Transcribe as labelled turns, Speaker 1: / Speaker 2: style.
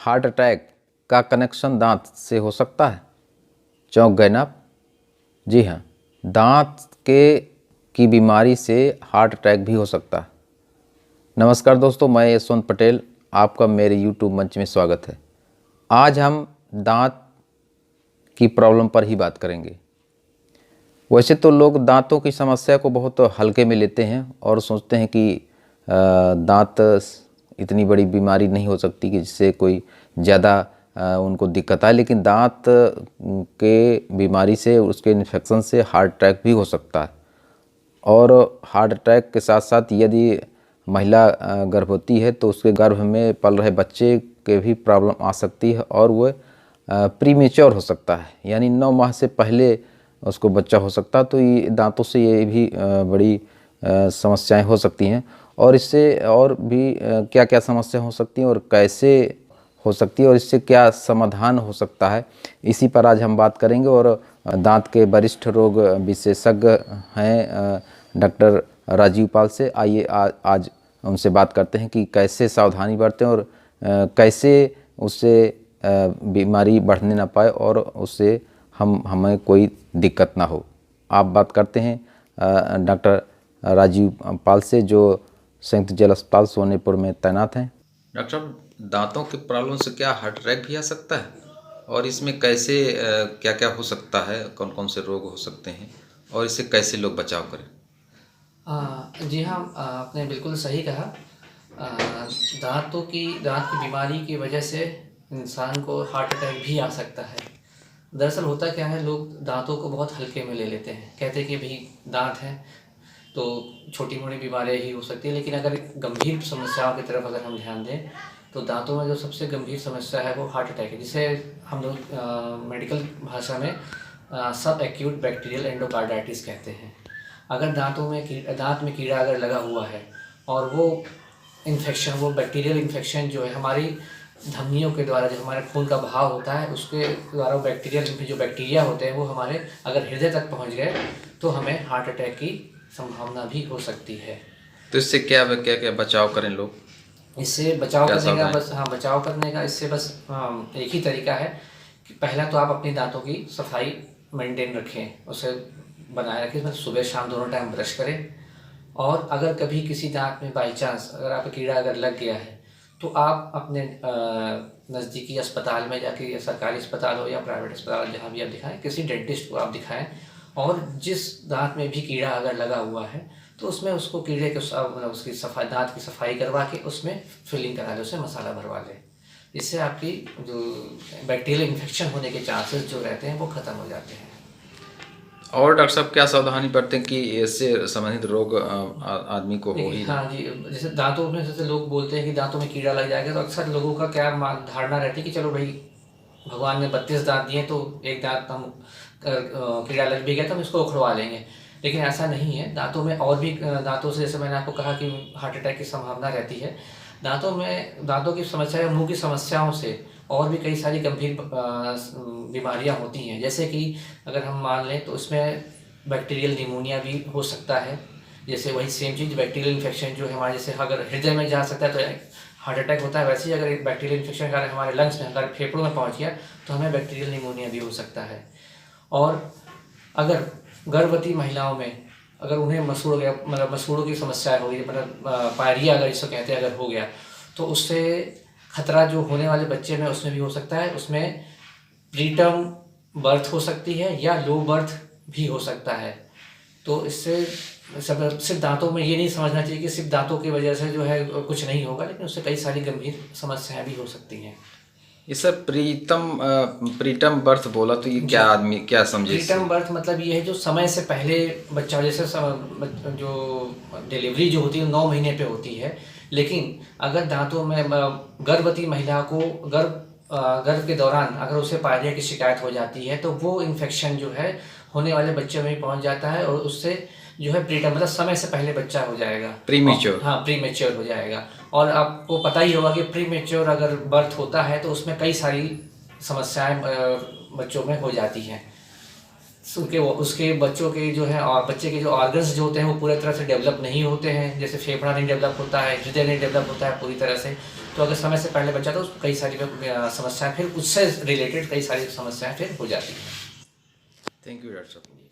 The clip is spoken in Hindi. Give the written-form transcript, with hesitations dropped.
Speaker 1: हार्ट अटैक का कनेक्शन दांत से हो सकता है? चौंक गए ना आप? जी हाँ, दांत की बीमारी से हार्ट अटैक भी हो सकता है। नमस्कार दोस्तों, मैं यशवंत पटेल, आपका मेरे YouTube मंच में स्वागत है। आज हम दांत की प्रॉब्लम पर ही बात करेंगे। वैसे तो लोग दांतों की समस्या को बहुत हल्के में लेते हैं और सोचते हैं कि दांत इतनी बड़ी बीमारी नहीं हो सकती कि जिससे कोई ज़्यादा उनको दिक्कत आए, लेकिन दांत के बीमारी से, उसके इन्फेक्शन से हार्ट अटैक भी हो सकता है। और हार्ट अटैक के साथ साथ यदि महिला गर्भवती है तो उसके गर्भ में पल रहे बच्चे के भी प्रॉब्लम आ सकती है और वह प्रीमेच्योर हो सकता है, यानी 9 माह से पहले उसको बच्चा हो सकता है। तो ये दांतों से ये भी बड़ी समस्याएं हो सकती हैं। और इससे और भी क्या क्या समस्या हो सकती हैं और कैसे हो सकती है और इससे क्या समाधान हो सकता है, इसी पर आज हम बात करेंगे। और दांत के वरिष्ठ रोग विशेषज्ञ हैं डॉक्टर राजीव पाल से। आइए आज उनसे बात करते हैं कि कैसे सावधानी बरतें और कैसे उससे बीमारी बढ़ने ना पाए और उससे हमें कोई दिक्कत ना हो। आप बात करते हैं डॉक्टर राजीव पाल से, जो संयुक्त जेल अस्पताल सोनेपुर में तैनात हैं। डॉक्टर साहब, दांतों के प्रॉब्लम से क्या हार्ट अटैक भी आ सकता है और इसमें कैसे क्या क्या हो सकता है, कौन कौन से रोग हो सकते हैं और इससे कैसे लोग बचाव करें?
Speaker 2: जी हाँ, आपने बिल्कुल सही कहा। दांत की बीमारी की वजह से इंसान को हार्ट अटैक भी आ सकता है। दरअसल होता क्या है, लोग दांतों को बहुत हल्के में ले लेते हैं, कहते हैं कि भाई दांत हैं तो छोटी मोटी बीमारियाँ ही हो सकती है। लेकिन अगर गंभीर समस्याओं की तरफ अगर हम ध्यान दें तो दांतों में जो सबसे गंभीर समस्या है वो हार्ट अटैक है, जिसे हम लोग मेडिकल भाषा में सब एक्यूट बैक्टीरियल एंडोकार्डाइटिस कहते हैं। अगर दांत में कीड़ा अगर लगा हुआ है और वो बैक्टीरियल इन्फेक्शन जो है हमारी धमनियों के द्वारा, जो हमारे खून का बहाव होता है उसके द्वारा, जो बैक्टीरिया होते हैं वो हमारे अगर हृदय तक पहुंच गए तो हमें हार्ट अटैक की संभावना भी हो सकती है।
Speaker 1: तो इससे क्या क्या क्या बचाव करें लोग?
Speaker 2: इससे बचाव करने का इससे बस एक ही तरीका है कि पहला तो आप अपनी दांतों की सफाई मेंटेन रखें, उसे बनाए रखें। मतलब सुबह शाम दोनों टाइम ब्रश करें। और अगर कभी किसी दांत में बाई चांस अगर आपका कीड़ा अगर लग गया है तो आप अपने नज़दीकी अस्पताल में जाके, या सरकारी अस्पताल हो या प्राइवेट अस्पताल, जहाँ भी आप दिखाएं, किसी डेंटिस्ट को आप दिखाएं। और जिस दांत में भी कीड़ा अगर लगा हुआ है तो उसमें उसको कीड़े के मतलब उसकी दांत की सफाई करवा के उसमें फिलिंग करा ले, उसमें मसाला भरवा ले। इससे आपकी जो बैक्टीरियल इन्फेक्शन होने के चांसेस जो रहते हैं वो ख़त्म हो जाते हैं।
Speaker 1: और डॉक्टर साहब, क्या सावधानी बरतें कि इससे संबंधित रोग आदमी को हो ही ना?
Speaker 2: हाँ जी, जैसे दांतों में, जैसे लोग बोलते हैं कि दांतों में कीड़ा लग जाएगा, तो अक्सर लोगों का क्या धारणा रहती है कि चलो भाई, भगवान ने 32 दांत दिए तो एक दांत हम कीड़ा लग भी गया तो हम इसको उखड़वा लेंगे। लेकिन ऐसा नहीं है। दांतों में और भी दांतों से, जैसे मैंने आपको कहा कि हार्ट अटैक की संभावना रहती है, दांतों की समस्या या मुंह की समस्याओं से और भी कई सारी गंभीर बीमारियां होती हैं। जैसे कि अगर हम मान लें तो उसमें बैक्टीरियल निमोनिया भी हो सकता है। जैसे वही सेम चीज़, बैक्टीरियल इन्फेक्शन जो है हमारे, जैसे अगर हृदय में जा सकता है तो हार्ट अटैक होता है, वैसे ही अगर एक बैक्टीरियल इन्फेक्शन अगर हमारे लंग्स में, अगर फेफड़ों में पहुंच गया तो हमें बैक्टीरियल निमोनिया भी हो सकता है। और अगर गर्भवती महिलाओं में अगर उन्हें मसूड़ों की समस्या हो गई, मतलब पायरिया अगर इसको कहते हैं, अगर हो गया तो उससे खतरा जो होने वाले बच्चे में उसमें भी हो सकता है। उसमें प्रीटर्म बर्थ हो सकती है या लो बर्थ भी हो सकता है। तो इससे सिर्फ दांतों में ये नहीं समझना चाहिए कि सिर्फ दांतों की वजह से जो है कुछ नहीं होगा, लेकिन उससे कई सारी गंभीर समस्याएं भी हो सकती हैं।
Speaker 1: ये सर प्रीटर्म बर्थ बोला तो ये क्या आदमी क्या समझे?
Speaker 2: प्रीटर्म बर्थ मतलब ये है जो समय से पहले बच्चा, जैसे जो डिलीवरी जो होती है 9 महीने पे होती है, लेकिन अगर दांतों में गर्भवती महिला को गर्भ के दौरान अगर उसे पायरिया की शिकायत हो जाती है तो वो इन्फेक्शन जो है होने वाले बच्चे में भी पहुंच जाता है और उससे जो है प्रीटर्म मतलब समय से पहले बच्चा हो जाएगा,
Speaker 1: प्रीमेच्योर।
Speaker 2: हाँ, प्रीमेच्योर हो जाएगा। और आपको पता ही होगा कि प्रीमेच्योर अगर बर्थ होता है तो उसमें कई सारी समस्याएं बच्चों में हो जाती हैं। उसके बच्चों के जो है और बच्चे के जो ऑर्गन्स जो होते हैं वो पूरी तरह से डेवलप नहीं होते हैं, जैसे फेफड़ा नहीं डेवलप होता है, हृदय नहीं डेवलप होता है पूरी तरह से। तो अगर समय से पहले बच्चा तो उसको कई सारी समस्याएं फिर उससे रिलेटेड कई सारी समस्याएं फिर हो जाती हैं।
Speaker 1: थैंक यू डॉक्टर साहब।